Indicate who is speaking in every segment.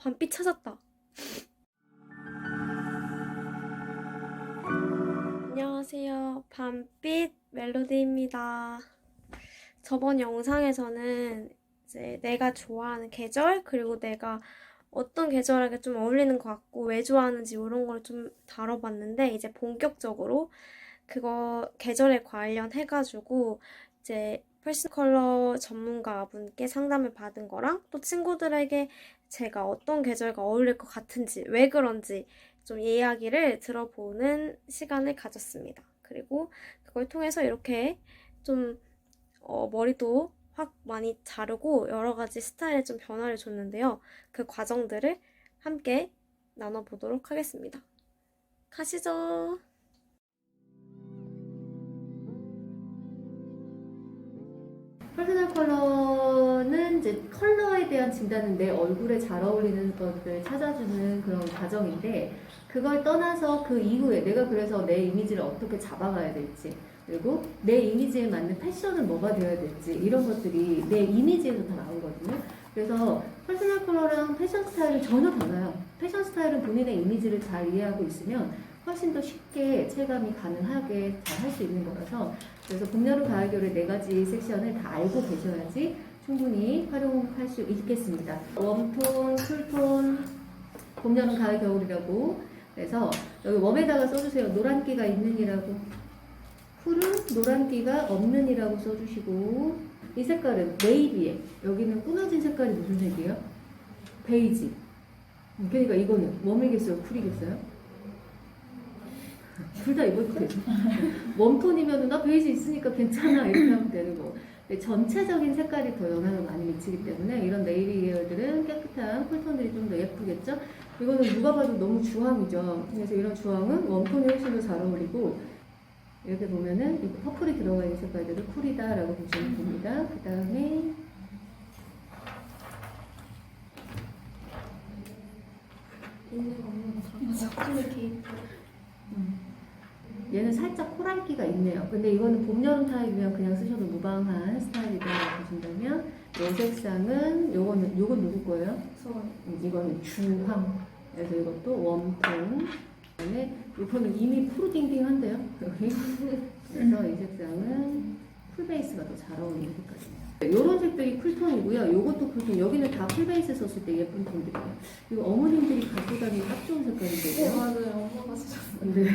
Speaker 1: 밤빛 찾았다. 안녕하세요. 밤빛 멜로디입니다. 저번 영상에서는 이제 내가 좋아하는 계절, 그리고 내가 어떤 계절에게 좀 어울리는 것 같고 왜 좋아하는지 이런 걸 좀 다뤄봤는데, 이제 본격적으로 그거 계절에 관련해가지고 이제 퍼스널 컬러 전문가분께 상담을 받은 거랑, 또 친구들에게 제가 어떤 계절과 어울릴 것 같은지, 왜 그런지 좀 이야기를 들어보는 시간을 가졌습니다. 그리고 그걸 통해서 이렇게 좀 머리도 확 많이 자르고 여러 가지 스타일에 좀 변화를 줬는데요. 그 과정들을 함께 나눠보도록 하겠습니다. 가시죠.
Speaker 2: 퍼스널 컬러는 이제 컬러에 대한 진단은 내 얼굴에 잘 어울리는 것을 찾아주는 그런 과정인데, 그걸 떠나서 그 이후에 내가 그래서 내 이미지를 어떻게 잡아가야 될지, 그리고 내 이미지에 맞는 패션은 뭐가 되어야 될지, 이런 것들이 내 이미지에서 다 나오거든요. 그래서 퍼스널 컬러랑 패션 스타일은 전혀 달라요. 패션 스타일은 본인의 이미지를 잘 이해하고 있으면 훨씬 더 쉽게 체감이 가능하게 잘 할 수 있는 거라서, 그래서 봄, 여름, 가을, 겨울의 4가지 섹션을 다 알고 계셔야지 충분히 활용할 수 있겠습니다. 웜톤, 쿨톤, 봄, 여름, 가을, 겨울이라고. 그래서 여기 웜에다가 써주세요. 노란기가 있는이라고. 쿨은 노란기가 없는이라고 써주시고, 이 색깔은 네이비에, 여기는 꾸며진 색깔이 무슨 색이에요? 베이지. 그러니까 이거는 웜이겠어요? 쿨이겠어요? 둘 다 입어도 되죠. 웜톤이면 나 베이지 있으니까 괜찮아 이렇게 하면 되는 거. 근데 전체적인 색깔이 더 영향을 많이 미치기 때문에 이런 네이비 계열들은 깨끗한 쿨톤들이 좀 더 예쁘겠죠. 이거는 누가 봐도 너무 주황이죠. 그래서 이런 주황은 웜톤이 훨씬 더 잘 어울리고, 이렇게 보면은 이 퍼플이 들어가 있는 색깔들을 쿨이다라고 보시면 됩니다. 그 다음에 얘는 살짝 코랄기가 있네요. 근데 이거는 봄, 여름 타입이면 그냥 쓰셔도 무방한 스타일이라고 보신다면, 이 색상은 요건 누구 거예요? 이거는 주황. 그래서 이것도 웜톤. 그다음에 이거는 이미 푸르딩딩한데요. 여기. 그래서 이 색상은 쿨 베이스가 더 잘 어울리는 색깔이에요. 이런 색들이 쿨톤이고요. 요것도 쿨톤. 여기는 다 쿨 베이스 썼을 때 예쁜 톤들이에요. 이거 어머님들이 갖고 다니기 딱 좋은 색깔인데요.
Speaker 1: 맞아요. 엄마가 진짜.
Speaker 2: 네.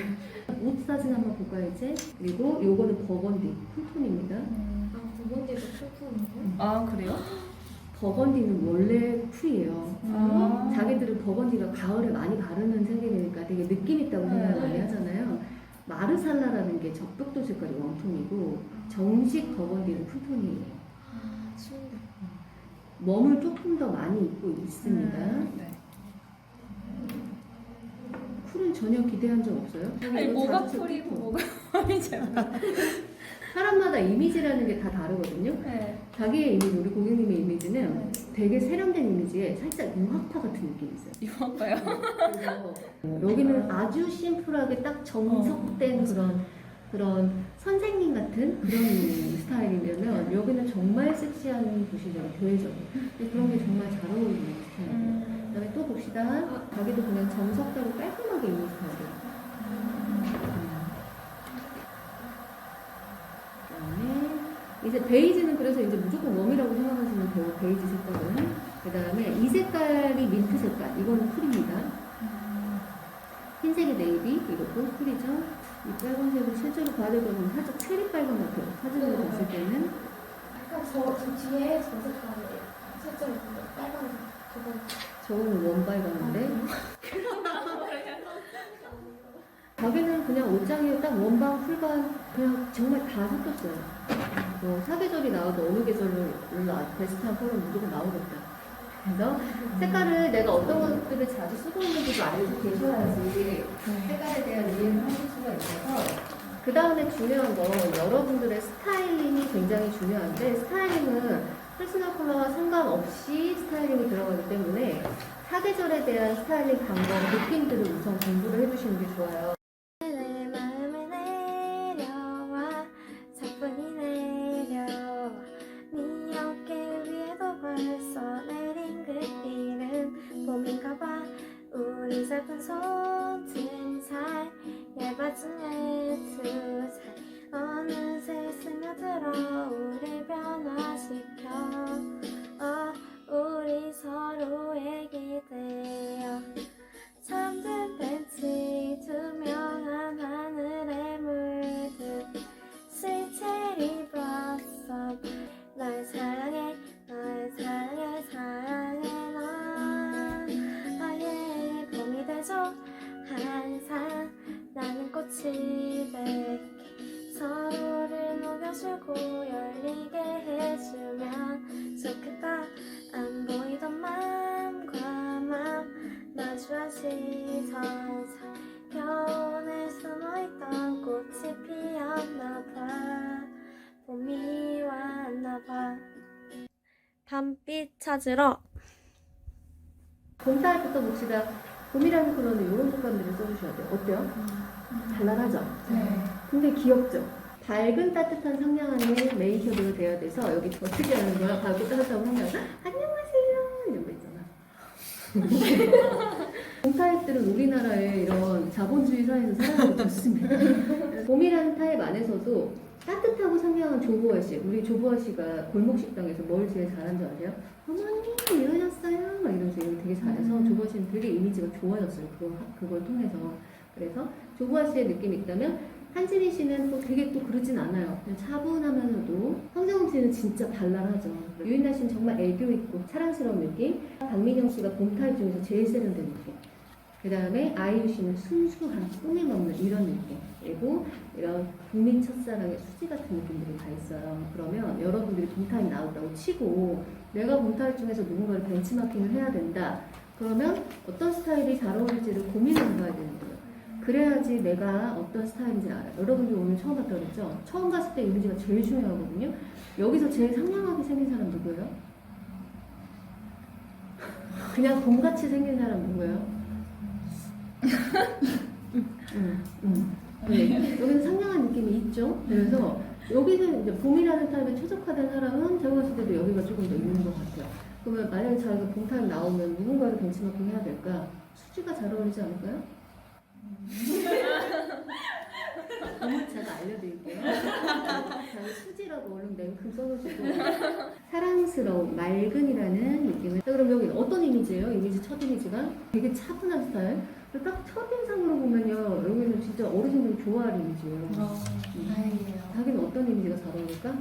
Speaker 2: 옷 사진 한번 볼까요, 이제? 그리고 요거는 버건디 쿨톤입니다.
Speaker 1: 버건디도 쿨톤이에요?
Speaker 3: 아, 그래요?
Speaker 2: 버건디는 원래 쿨이에요.
Speaker 3: 아.
Speaker 2: 자기들은 버건디가 가을에 많이 바르는 색이니까 되게 느낌 있다고 생각을 많이 하잖아요. 마르살라라는 게 적벽돌 색깔이 웜톤이고, 정식 버건디는 쿨톤이에요. 웜을 조금 더 많이 입고 있습니다.
Speaker 3: 네.
Speaker 2: 쿨은 전혀 기대한 적 없어요?
Speaker 3: 아니,
Speaker 2: 이거
Speaker 3: 뭐가
Speaker 2: 자주
Speaker 3: 쿨이고
Speaker 2: 쿨톤.
Speaker 3: 뭐가 쿨이지?
Speaker 2: 사람마다 이미지라는 게 다 다르거든요.
Speaker 3: 네.
Speaker 2: 자기의 이미지, 우리 고객님의 이미지는 되게 세련된 이미지에 살짝 유학파 같은 느낌이 있어요.
Speaker 3: 이건가요?
Speaker 2: 그래서 여기는 아주 심플하게 딱 정석된 그런 선생님 같은 그런 스타일이면, 여기는 정말 섹시한 곳이죠. 교회적인. 근데 그런 게 정말 잘 어울리는 스타일이에요. 그다음에 또 봅시다. 자기도 그냥 정석대로 깔끔하게 입는 스타일이에요. 그다음에 이제 베이지는, 그래서 이제 무조건 웜이라고 생각하시면 돼요. 베이지 색깔은. 그다음에 이 색깔이 민트 색깔. 이거는 쿨입니다. 흰색이 네이비, 이것도 쿨이죠. 이 빨간색은 실제로 봐야 될 거는 살짝 체리 빨간 같아요. 사진으로 봤을 때는.
Speaker 1: 약간 저 뒤에 저 색깔이에요. 살짝 빨간 그거.
Speaker 2: 저거는 원빨간인데. 가게는 그냥 옷장에 딱 원방, 풀방 그냥 정말 다 섞였어요. 뭐 사계절이 나와도 어느 계절을 베스트한 컬러는 무조건 나오겠다. 그래서 색깔을 내가 어떤 것들을 자주 쓰고 있는지도 알고 계셔야지 색깔에 대한 이해를 하실 수가 있어서. 그 다음에 중요한 건 여러분들의 스타일링이 굉장히 중요한데, 스타일링은 퍼스널 컬러와 상관없이 스타일링이 들어가기 때문에 사계절에 대한 스타일링 방법, 느낌들을 우선 공부를 해주시는 게 좋아요.
Speaker 1: 내 마음을 내려와 사뿐히 내려와 네 어깨 위에도 벌써 내린 그 비는 봄인가 예쁜 손등 살 얇아지는 두 살 어느새 스며들어 우리 변화시켜 우리 서로에 기대어 잠든 벤치 투명한 하늘에 물든 Sweet cherry blossom 널 사랑해 널 사랑해 사랑해 넌 나의 봄이 되죠 항상 나는 꽃이 될게 서로를 녹여주고 열리게 해주면 좋겠다 안 보이던 맘과 맘 마주한 시선 사이 겨우내 숨어있던 꽃이 피었나봐 봄이 왔나봐 밤빛 찾으러
Speaker 2: 봄달 때또 봅시다. 봄이라는 컬러는 이런 색감들을 써주셔야 돼요. 어때요? 발랄하죠?
Speaker 3: 네.
Speaker 2: 근데 귀엽죠? 밝은 따뜻한 상냥함의 메인 셔도가 돼야 돼서 여기 어떻게 하는 거야? 밝고 따뜻한 상냥. 안녕하세요. 이런 거 있잖아. 봄 타입들은 우리나라의 이런 자본주의 사회에서 살아가고 좋습니다. 봄이라는 타입 안에서도 따뜻하고 상냥한 조보아 씨. 우리 조보아 씨가 골목 식당에서 뭘 제일 잘한 줄 아세요? 어머니 일어났어요. 막 이러면서 이걸 되게 잘해서 조보아 씨는 되게 이미지가 좋아졌어요. 그걸 통해서. 그래서 조보아 씨의 느낌이 있다면 한지민 씨는 또 되게 또 그러진 않아요. 그냥 차분하면서도 황정음 씨는 진짜 발랄하죠. 유인나 씨는 정말 애교 있고 사랑스러운 느낌. 박민영 씨가 봄 타입 중에서 제일 세련된 느낌. 그 다음에 아이유 씨는 순수한 꾸밈 없는 이런 느낌. 그리고 이런 국민 첫사랑의 수지 같은 느낌들이 다 있어요. 그러면 여러분들이 봄 타입 나왔다고 치고 내가 봄 타입 중에서 누군가를 벤치마킹을 해야 된다. 그러면 어떤 스타일이 잘 어울릴지를 고민을 해봐야 되는 거예요. 그래야지 내가 어떤 스타일인지 알아요. 여러분들 오늘 처음 봤다고 그랬죠? 처음 봤을 때 이미지가 제일 중요하거든요. 여기서 제일 상냥하게 생긴 사람 누구예요? 그냥 봄같이 생긴 사람 누구예요? 네, 여기는 상냥한 느낌이 있죠? 그래서 여기는 이제 봄이라는 타입에 최적화된 사람은 제가 봤을 때도 여기가 조금 더 있는 것 같아요. 그러면 만약에 자기가 봄 타입 나오면 누군가를 벤치마킹 해야 될까? 수지가 잘 어울리지 않을까요? 제가 알려드릴게요. 저희 수지라고 얼른 냉큼 써놓으시고 사랑스러운 맑은이라는 느낌을. 자, 그럼 여기 어떤 이미지예요? 이미지 첫 이미지가 되게 차분한 스타일. 딱 첫인상으로 보면요 여기는 진짜 어르신들이 좋아할 이미지예요.
Speaker 3: 다행이에요.
Speaker 2: 자기는 어떤 이미지가 잘 어울릴까?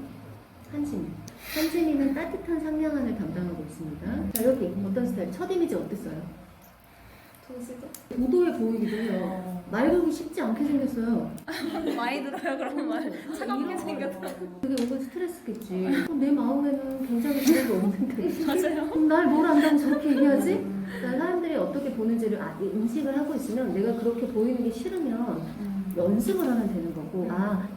Speaker 2: 한지민. 한지민은 따뜻한 상냥함을 담당하고 있습니다. 자 여기 어떤 스타일? 첫 이미지 어땠어요?
Speaker 1: 도시도
Speaker 2: 도도해 보이기도 해요. 말 걸기 쉽지 않게 생겼어요.
Speaker 3: 많이 들어요, 그런 말. 차갑게 생겼다.
Speaker 2: 그게 은근 스트레스겠지. 내 마음에는 굉장히 그런 게 없는데.
Speaker 3: 맞아요.
Speaker 2: 날 뭘 안다고 저렇게 얘기하지? 그러니까 사람들이 어떻게 보는지를 인식을 하고 있으면 내가 그렇게 보이는 게 싫으면 연습을 하면 되는 거고,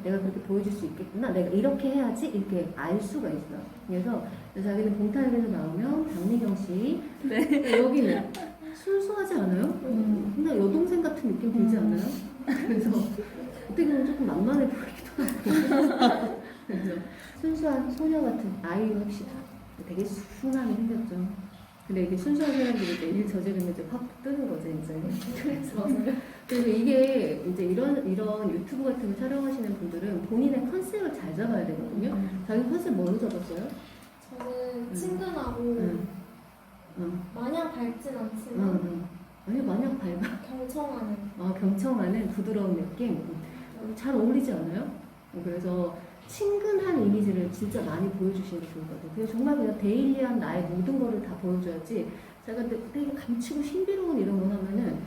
Speaker 2: 내가 그렇게 보여줄 수 있겠구나. 내가 이렇게 해야지. 이렇게 알 수가 있어요. 그래서 자기는 봄타입에서 나오면 박미경 씨. 네. 여기는 순수하지 않아요? 근데 여동생 같은 느낌 들지 않아요? 그래서 어떻게 보면 조금 만만해 보이기도 하고. 그래서 순수한 소녀 같은 아이유 합시다. 되게 순하게 생겼죠. 근데 이게 순수한 사람들이 이제 일 저지르면 이제 확 뜨는 거죠, 이제. 그래서 이게 이제 이런 유튜브 같은 거 촬영하시는 분들은 본인의 컨셉을 잘 잡아야 되거든요. 자기 컨셉 뭘로 잡았어요?
Speaker 1: 저는 친근하고 마냥 밝진 않지만
Speaker 2: 아니 마냥 밝아.
Speaker 1: 경청하는
Speaker 2: 경청하는 부드러운 느낌. 잘 어울리지 않아요? 그래서 친근한 이미지를 진짜 많이 보여주시는 게 좋을 것 같아요. 그래서 정말 그냥 데일리한 나의 모든 거를 다 보여줘야지. 제가 되게 감추고 신비로운 이런 거 하면은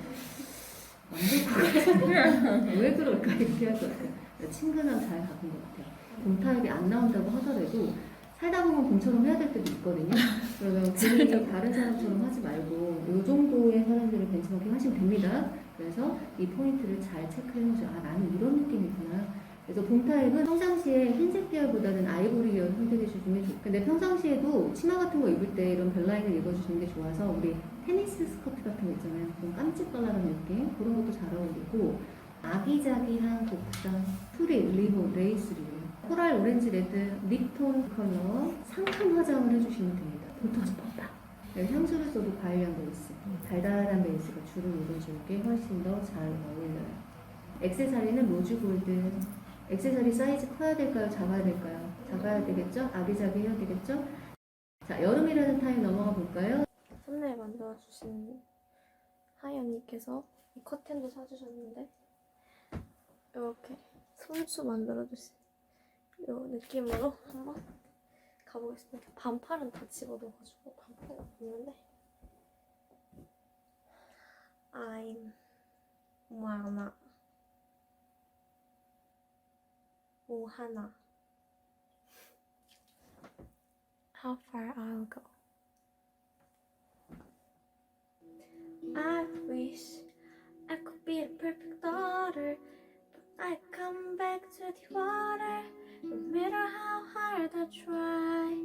Speaker 2: 안 될 것 같아요. 왜 그럴까 이렇게 할 것 같아요. 친근함 잘 잡은 것 같아요. 봄 타입이 안 나온다고 하더라도 살다 보면 봄처럼 해야 될 때도 있거든요. 그러면 괜히 다른 사람처럼 하지 말고 이 정도의 사람들을 벤치마킹 하시면 됩니다. 그래서 이 포인트를 잘 체크해보죠. 나는 이런 느낌이구나. 그래서 봄 타입은 평상시에 흰색 계열보다는 아이보리 계열 선택해 주시면 좋고, 근데 평상시에도 치마 같은 거 입을 때 이런 벨라인을 입어주시는 게 좋아서 우리 테니스 스커트 같은 거 있잖아요. 좀 깜찍발랄한 느낌 그런 것도 잘 어울리고, 아기자기한 곡선, 프릴, 리본, 레이스 리본, 코랄, 오렌지, 레드, 립톤 컬러 상큼 화장을 해주시면 됩니다. 볼터치 뻗다. 향수를 써도 과일향 베이스, 달달한 베이스가 주를 이루어줄 게 훨씬 더 잘 어울려요. 액세서리는 로즈 골드. 액세서리 사이즈 커야 될까요? 작아야 될까요? 작아야 되겠죠? 아기자기해야 되겠죠? 자, 여름이라는 타임 넘어가 볼까요?
Speaker 1: 썸네일 만들어주신 하연이께서 이 커튼도 사주셨는데 이렇게 손수 만들어주신 이 느낌으로 한번 가보겠습니다. 반팔은 다 집어넣어가지고 반팔은 없는데 I'm 모하나 How far I'll go. I wish I could be the perfect daughter, but I come back to the water, no matter how hard I try.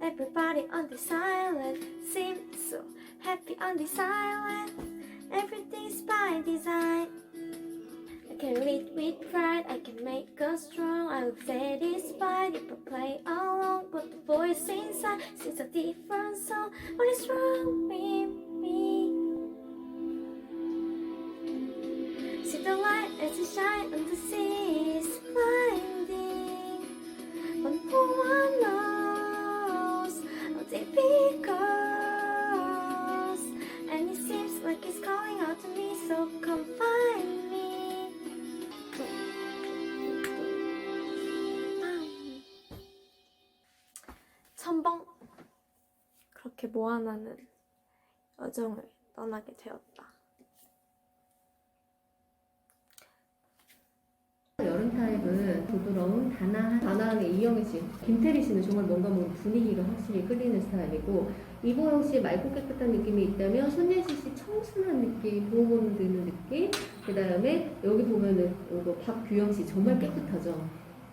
Speaker 1: Everybody on this island seems so happy on this island. Everything's by design. I can lead with pride, I can make us strong. I will satisfied if I play along, but the voice inside sings a different song. What is wrong with me? See the light as it shines on the sea is blinding, but no one knows how deep it goes. And it seems like it's calling out to me, so come find me. 첨벙. 그렇게 모아나는 여정을 떠나게 되었다.
Speaker 2: 여름 타입은 부드러운 단아한 이영애 씨, 김태리 씨는 정말 뭔가 분위기가 확실히 끌리는 스타일이고, 이보영 씨 맑고 깨끗한 느낌이 있다면 손예진 씨 청순한 느낌, 보호본 드는 느낌. 그 다음에 여기 보면은 이거 박규영 씨 정말 깨끗하죠.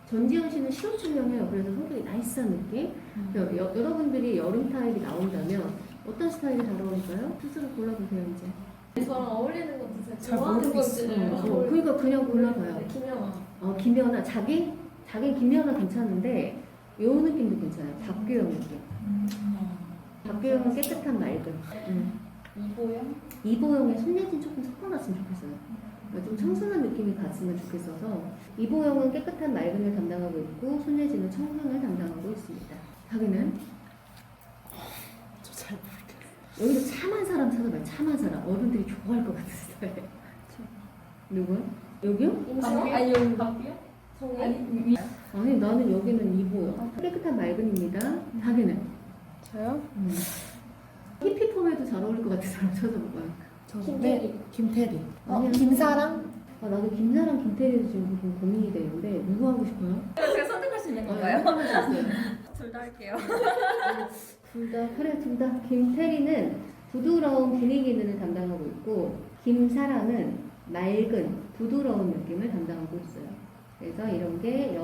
Speaker 2: 전지현 씨는 시원청량해요. 그래서 성격이 나이스한 느낌. 여러분들이 여름 타입이 나온다면 어떤 스타일이 잘 어울릴까요? 스스로 골라보세요 이제.
Speaker 3: 저랑 어울리는 것도 제가
Speaker 4: 잘
Speaker 3: 좋아하는
Speaker 4: 모르겠어요.
Speaker 3: 것들을
Speaker 2: 그러니까 그냥 골라봐요.
Speaker 3: 김영아.
Speaker 2: 김연아, 자긴 김연아 괜찮은데 요 느낌도 괜찮아요. 박규영 느낌. 박규영은 깨끗한 맑음.
Speaker 3: 이보영?
Speaker 2: 이보영의 손예진 조금 섞어놨으면 좋겠어요. 좀 청순한 느낌이 갔으면 좋겠어서. 이보영은 깨끗한 맑음을 담당하고 있고 손예진은 청순을 담당하고 있습니다. 자기는
Speaker 4: 저 잘 모르겠어요.
Speaker 2: 여기서 참한 사람 찾아봐요. 참한 사람. 어른들이 좋아할 것 같은 스타일. 누구요? 여기요?
Speaker 3: 임시영? 아니 여기 박비영? 정희?
Speaker 2: 아니 나는 여기는 이보영. 깨끗한 맑음입니다. 자기는?
Speaker 4: 저요?
Speaker 2: 히피폼에도 잘 어울릴 것 같은 사람 찾아봐봐요.
Speaker 3: 김태리.
Speaker 4: 김태리.
Speaker 2: 아니야.
Speaker 3: 김사랑?
Speaker 2: 나도 김나랑 김태리도 지금 좀 고민이 되는데 누구 하고 싶어요?
Speaker 3: 제가 선택할 수 있는 둘 다 할게요.
Speaker 2: 둘 다, 그래, 둘 다. 김태리는 부드러운 분위기 있는 을 담당하고 있고, 김사랑은 맑은, 부드러운 느낌을 담당하고 있어요. 그래서 이런 게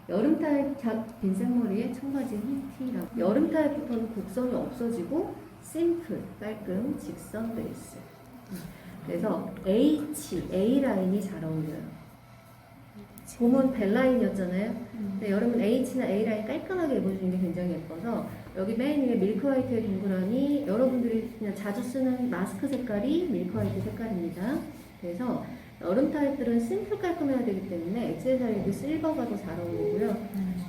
Speaker 2: 여름 타입 빈 생머리에 청바지 흰티라고. 여름 타입부터는 곡선이 없어지고, 심플, 깔끔, 직선 베이스. 그래서 A 라인이 잘 어울려요. 봄은 벨 라인이었잖아요. 근데 여름은 H나 A 라인 깔끔하게 입어주는 게 굉장히 예뻐서 여기 맨 위에 밀크 화이트의 동그라미, 여러분들이 그냥 자주 쓰는 마스크 색깔이 밀크 화이트 색깔입니다. 그래서 여름 타입들은 심플 깔끔해야 되기 때문에 액세서리도 실버가 더 잘 어울리고요.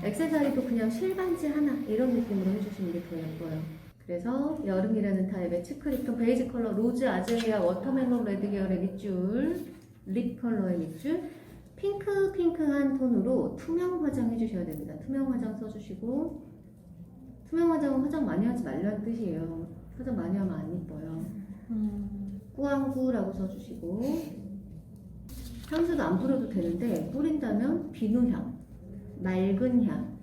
Speaker 2: 액세서리도 그냥 실반지 하나 이런 느낌으로 해주시는 게 더 예뻐요. 그래서 여름이라는 타입의 치크리톤 베이지 컬러, 로즈 아젤리아 워터멜론 레드 계열의 밑줄, 립 컬러의 밑줄, 핑크한 톤으로 투명 화장 해주셔야 됩니다. 투명 화장 써주시고, 투명 화장은 화장 많이 하지 말라는 뜻이에요. 화장 많이 하면 안 이뻐요. 꾸안꾸라고 써주시고, 향수도 안 뿌려도 되는데 뿌린다면 비누향, 맑은 향,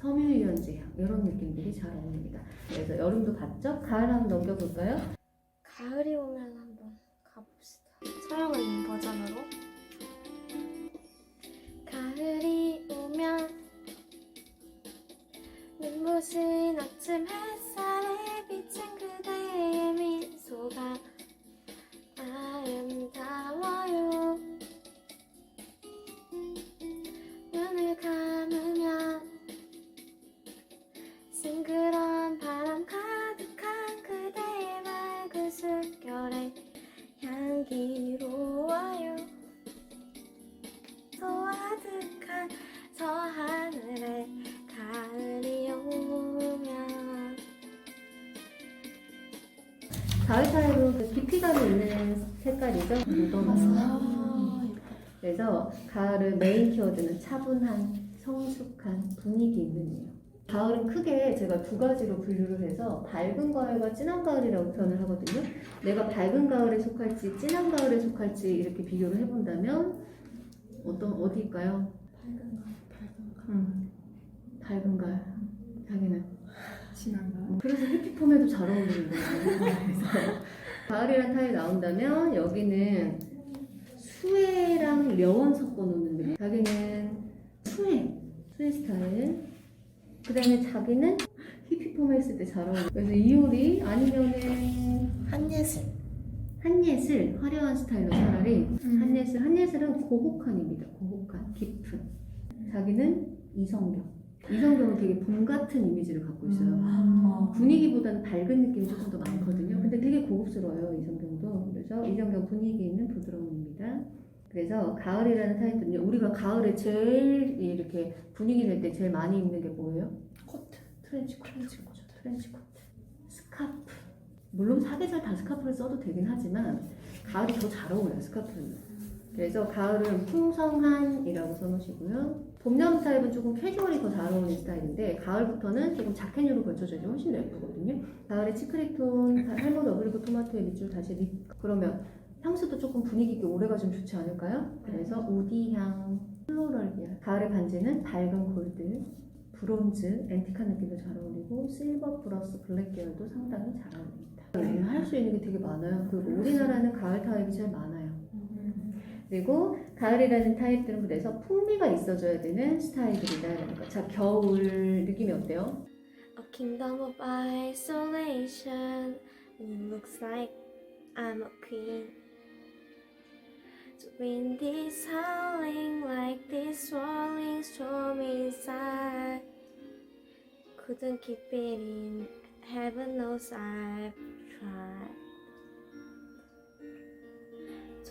Speaker 2: 섬유유연제 향 이런 느낌들이 잘 어울립니다. 그래서 여름도 봤죠? 가을 한번 넘겨볼까요?
Speaker 1: 가을이 오면 한번 가봅시다. 서영은 버전으로. 가을이 오면 눈부신 아침 햇살에 비친 그대의 미소가 아름다워요. 눈을 감으면 싱그러운
Speaker 2: 가을 타입은 그 깊이감이 있는 색깔이죠. 무덤. 그래서 가을은 메인 키워드는 차분한, 성숙한, 분위기 있는 이에요. 가을은 크게 제가 두 가지로 분류를 해서 밝은 가을과 진한 가을이라고 표현을 하거든요. 내가 밝은 가을에 속할지 진한 가을에 속할지 이렇게 비교를 해본다면 어디일까요? 밝은 가을. 자기는
Speaker 4: 진한 거.
Speaker 2: 그래서 히피폼에도 잘 어울리는 거예요. 그래서 가을이란 타입이 나온다면 여기는 수혜랑 려원 섞어 놓는 느낌. 자기는 수혜 스타일. 그 다음에 자기는 히피폼 했을 때 잘 어울려. 그래서 이효리 아니면은 한예슬 화려한 스타일로 차라리 한예슬은 고혹한입니다. 고혹한, 깊은. 자기는 이성경은 되게 봄 같은 이미지를 갖고 있어요. 분위기보다는 밝은 느낌이 조금 더 많거든요. 근데 되게 고급스러워요, 이성경도. 그래서 이성경 분위기 있는 부드러움입니다. 그래서 가을이라는 타이틀은요, 우리가 가을에 제일 이렇게 분위기 낼 때 제일 많이 입는 게 뭐예요?
Speaker 4: 코트.
Speaker 2: 트렌치 코트, 스카프. 물론 사계절 다 스카프를 써도 되긴 하지만 가을이 더 잘 어울려요, 스카프는. 그래서 가을은 풍성한이라고 써놓으시고요. 봄, 여름 타입은 조금 캐주얼이 더 잘 어울리는 스타일인데 가을부터는 조금 자켓류로 걸쳐줘야지 훨씬 더 예쁘거든요. 가을에 치크리톤, 할머니 어그리고 토마토의 밑줄 다시 그러면 향수도 조금 분위기 있게 오래 가지면 좋지 않을까요? 그래서 우디향, 플로럴향. 가을의 반지는 밝은 골드, 브론즈, 앤틱한 느낌도 잘 어울리고 실버 플러스 블랙 계열도 상당히 잘 어울립니다. 할 수 있는 게 되게 많아요. 그리고 우리나라는 가을 타입이 제일 많아요. 그리고 가을이라는 타입들은 그래서 풍미가 있어줘야 되는 스타일들이다라는 거. 자, 겨울 느낌이 어때요?
Speaker 1: A kingdom of isolation. And it looks like I'm a queen. The wind is howling like this swirling storm inside. Couldn't keep it in. Heaven knows I've tried.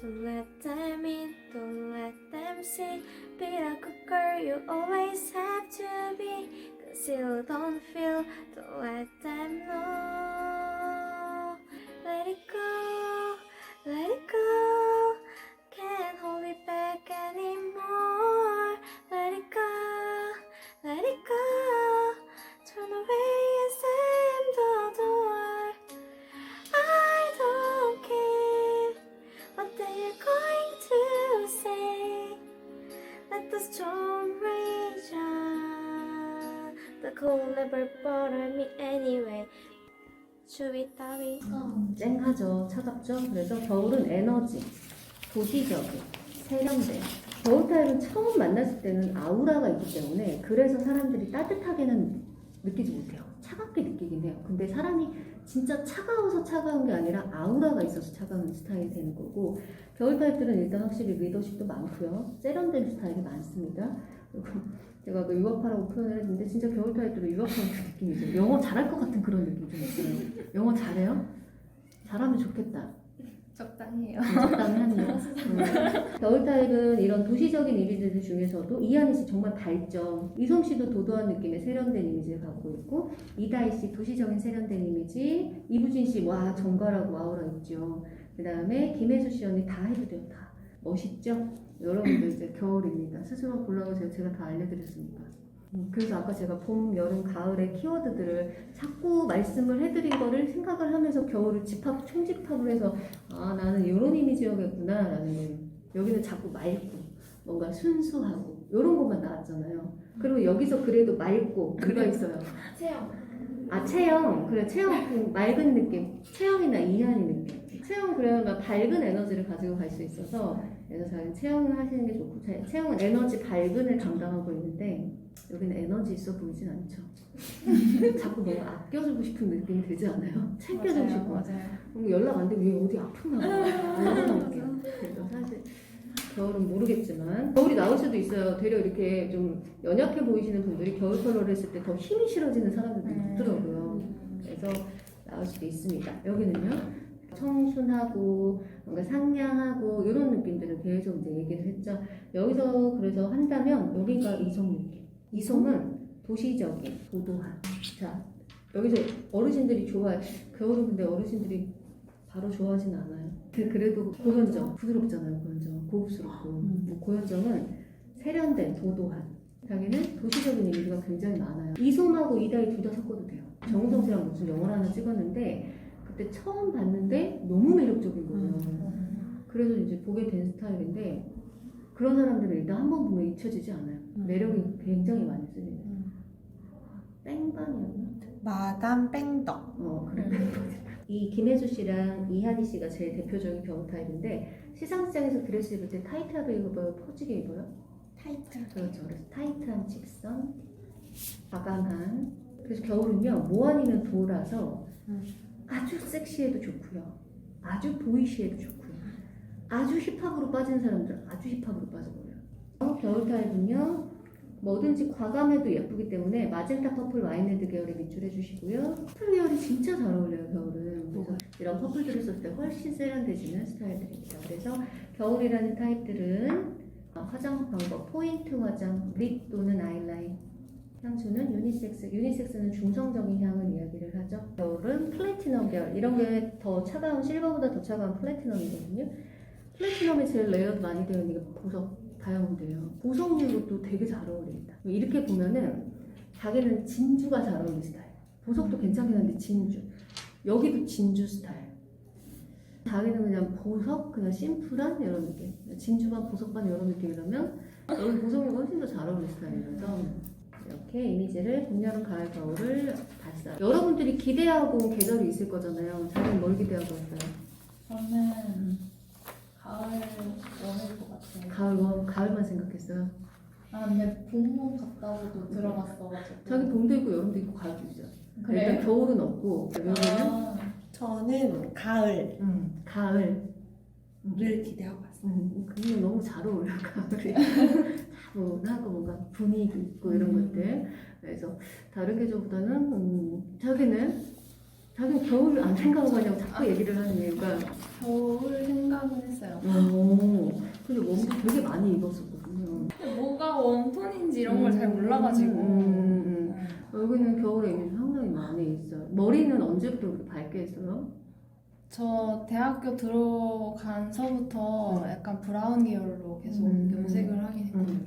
Speaker 1: Don't let them in, don't let them see. Be like a girl you always have to be. Cause you don't feel, don't let them know. Let it go, let it go. Can't hold it back anymore. Let it go, let it go. Turn away and slam the door. I don't care what they're going to say. Let the storm rage on. The cold never bothered me anyway. 주위 따위.
Speaker 2: 쨍하죠. 차갑죠. 그래서 겨울은 에너지, 도시적인, 세련된. 겨울 타입은 처음 만났을 때는 아우라가 있기 때문에 그래서 사람들이 따뜻하게는 느끼지 못해요. 차갑게 느끼긴 해요. 근데 사람이 진짜 차가워서 차가운 게 아니라 아우라가 있어서 차가운 스타일이 되는 거고, 겨울 타입들은 일단 확실히 리더십도 많고요. 세련된 스타일이 많습니다. 그리고 제가 그 유학파라고 표현을 했는데 진짜 겨울 타입들은 유학파 같은 느낌이죠. 영어 잘할 것 같은 그런 느낌 좀 있어요. 영어 잘해요? 잘하면 좋겠다.
Speaker 3: 적당해요.
Speaker 2: 적당히 하네요. 겨울 타입은 이런 도시적인 이미지들 중에서도 이한희 씨 정말 밝죠. 이솜 씨도 도도한 느낌의 세련된 이미지를 갖고 있고, 이다희 씨 도시적인 세련된 이미지, 이부진 씨 와 정갈하고 아우라 있죠. 그 다음에 김혜수 씨 언니 다 해도 돼요. 다 멋있죠. 여러분들 이제 겨울입니다. 스스로 골라서 제가 다 알려드렸습니다. 그래서 아까 제가 봄, 여름, 가을의 키워드들을 자꾸 말씀을 해드린 거를 생각을 하면서 겨울을 총집합을 해서 아 나는 이런 이미지여겠구나 라는 거예요. 여기는 자꾸 맑고 뭔가 순수하고 이런 것만 나왔잖아요. 그리고 여기서 그래도 맑고 뭐가 있어요? 체형. 그래, 체형 그 맑은 느낌. 체형이나 이한이 느낌. 체형 그러면 밝은 에너지를 가지고 갈 수 있어서 그래서 저는 체형을 하시는 게 좋고, 체형은 에너지 밝은을 담당하고 있는데 여기는 에너지 있어 보이진 않죠. 자꾸 너무 아껴주고 싶은 느낌이 들지 않아요? 챙겨주고 싶고
Speaker 3: 맞아요.
Speaker 2: 연락 안 되면 왜 어디 아프나 봐 이런 느낌. 그래서 사실 겨울은 모르겠지만 겨울이 나올 수도 있어요. 되려 이렇게 좀 연약해 보이시는 분들이 겨울 컬러를 했을 때 더 힘이 실어지는 사람들도 있더라고요. 그래서 나올 수도 있습니다. 여기는요 청순하고 뭔가 상냥하고 이런 느낌들을 계속 이제 얘기를 했죠. 여기서 그래서 한다면 여기가 이솜 느낌. 이솜은 도시적인 도도한. 자 여기서 어르신들이 좋아해. 겨울은 근데 어르신들이 바로 좋아하진 않아요. 그래도 고현정 부드럽잖아요. 고현정 고급스럽고 고현정은 세련된 도도한. 자기는 도시적인 이미지가 굉장히 많아요. 이솜하고 이다희 둘 다 섞어도 돼요. 정우성 씨랑 무슨 영화를 하나 찍었는데 그때 처음 봤는데 너무 매력적인 거예요. 그래서 이제 보게 된 스타일인데 그런 사람들은 일단 한 번 보면 잊혀지지 않아요. 매력이 굉장히 많이 쓰입니다. 뺑반이었나?
Speaker 4: 마담 뺑덕.
Speaker 2: 그래. 이 김혜수 씨랑 이한희 씨가 제일 대표적인 경우 타입인데 시상식장에서 드레스 입을 때 타이트하게 입어요? 퍼지게 입어요?
Speaker 4: 타이트.
Speaker 2: 그렇죠. 그래서 타이트한 직선, 과감한. 그래서 겨울은요, 뭐 아니면 도라서 아주 섹시해도 좋고요, 아주 보이시해도 좋고요, 아주 힙합으로 빠지는 사람들은 아주 힙합으로 빠져버려요. 겨울 타입은요, 뭐든지 과감해도 예쁘기 때문에 마젠타 퍼플 와인레드 계열의 밑줄 해주시고요. 퍼플 계열이 진짜 잘 어울려요, 겨울은. 그래서 이런 퍼플들을 썼을 때 훨씬 세련돼지는 스타일들입니다. 그래서 겨울이라는 타입들은 화장 방법, 포인트 화장, 립 또는 아이라인. 향수는 유니섹스, 유니섹스는 중성적인 향을 이야기를 하죠. 겨울은 플래티넘 계열, 이런 게 더 차가운, 실버보다 더 차가운 플래티넘이거든요. 플래티넘이 제일 레이어드 많이 되어 있는 게 보석 다이아몬드예요. 보석류로 또 되게 잘 어울립니다. 이렇게 보면은 자기는 진주가 잘 어울리는 스타일. 보석도 괜찮긴 한데 진주. 여기도 진주 스타일. 자기는 그냥 보석, 그냥 심플한 이런 느낌. 진주반, 보석반 이런 느낌이라면 여기 보석류가 훨씬 더 잘 어울리는 스타일이라서 이렇게 이미지를 봄, 여름, 가을, 겨울을 봤어요. 여러분들이 기대하고 온 계절이 있을 거잖아요. 자기는 뭘 기대하고 왔어요?
Speaker 3: 저는 가을 원할 것 같아요.
Speaker 2: 가을만 생각했어요.
Speaker 3: 근데 봄 갔다고도 들어봤어가지고.
Speaker 2: 자기 봄도 있고 여름도 있고 가을도 있죠.
Speaker 3: 그래요?
Speaker 2: 일단 겨울은 없고 여기는
Speaker 4: 저는 가을을
Speaker 2: 가을.
Speaker 4: 기대하고 왔어요.
Speaker 2: 그게 너무 잘 어울려 가을이. 차분하고 뭔가 분위기 있고 이런 것들. 그래서 다른 계절보다는 자기는 겨울을 안 생각하고 그냥 자꾸 얘기를 하는 이유가
Speaker 3: 겨울 생각은 했어요.
Speaker 2: 근데 웜도 되게 많이 입었었거든요.
Speaker 3: 근데 뭐가 웜톤인지 이런 걸 잘 몰라가지고.
Speaker 2: 여기는 겨울에 이미 상당히 많이 있어요. 머리는 언제부터 그렇게 밝게 했어요?
Speaker 3: 저 대학교 들어간서부터 약간 브라운 계열로 계속 염색을 하긴 했거든요.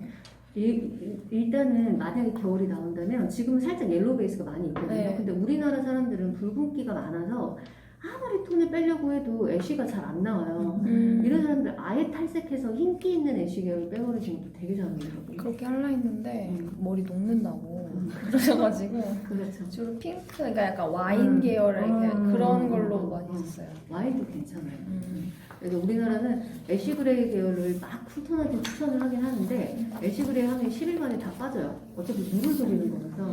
Speaker 2: 일단은 만약에 겨울이 나온다면 지금은 살짝 옐로우 베이스가 많이 있거든요.
Speaker 3: 네.
Speaker 2: 근데 우리나라 사람들은 붉은기가 많아서 아무리 톤을 빼려고 해도 애쉬가 잘 안 나와요. 이런 사람들 아예 탈색해서 흰기 있는 애쉬 계열 빼버리시는 것도 되게 잘 어울리거든요.
Speaker 3: 그렇게 하려 했는데 머리 녹는다고 그러셔가지고
Speaker 2: 그렇죠.
Speaker 3: 주로 핑크, 그러니까 약간 와인 계열의 그런 걸로 많이 했어요.
Speaker 2: 와인도 괜찮아요. 그래서 우리나라는 애쉬 그레이 계열을 막 쿨톤한테 추천을 하긴 하는데 애쉬 그레이 하면 10일 만에 다 빠져요. 어차피 물을 속이는 거라서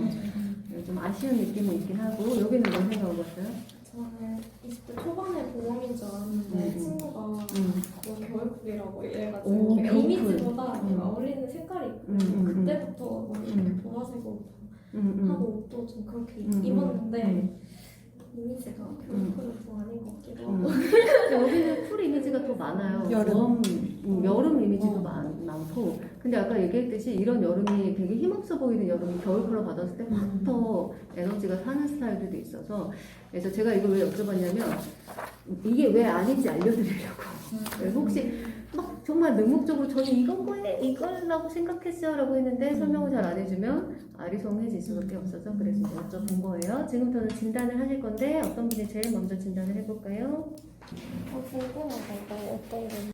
Speaker 2: 좀 아쉬운 느낌은 있긴 하고. 여기는 뭘 생각하고 왔어요?
Speaker 1: 저는 20대 초반에 보험인 줄 알았는데 친구가 뭐 겨울쿨이라고 이래가지고
Speaker 2: 오,
Speaker 1: 그러니까
Speaker 2: 겨울쿨.
Speaker 1: 이미지보다 내가 어울리는 색깔이 있고 그때부터 뭐 이렇게 보라색으로 하고 옷도 좀 그렇게 입었는데 이미지가 겨울쿨은 좀 아닌 것 같기도 하고
Speaker 2: 여기는 쿨 이미지가 더 많아요.
Speaker 4: 여름.
Speaker 2: 여름 이미지도 많고. 근데 아까 얘기했듯이 이런 여름이 되게 힘없어 보이는 여름이 겨울 컬러 받았을 때 확 더 에너지가 사는 스타일들도 있어서. 그래서 제가 이걸 왜 여쭤봤냐면 이게 왜 아닌지 알려드리려고. 그래서 혹시 막 정말 맹목적으로 저는 이거라고 생각했어요 라고 했는데 설명을 잘 안 해주면 아리송해질 수밖에 없어서 그래서 이제 여쭤본 거예요. 지금부터는 진단을 하실 건데 어떤 분이 제일 먼저 진단을 해볼까요?
Speaker 1: 궁금하다. 이거 어떤 건지.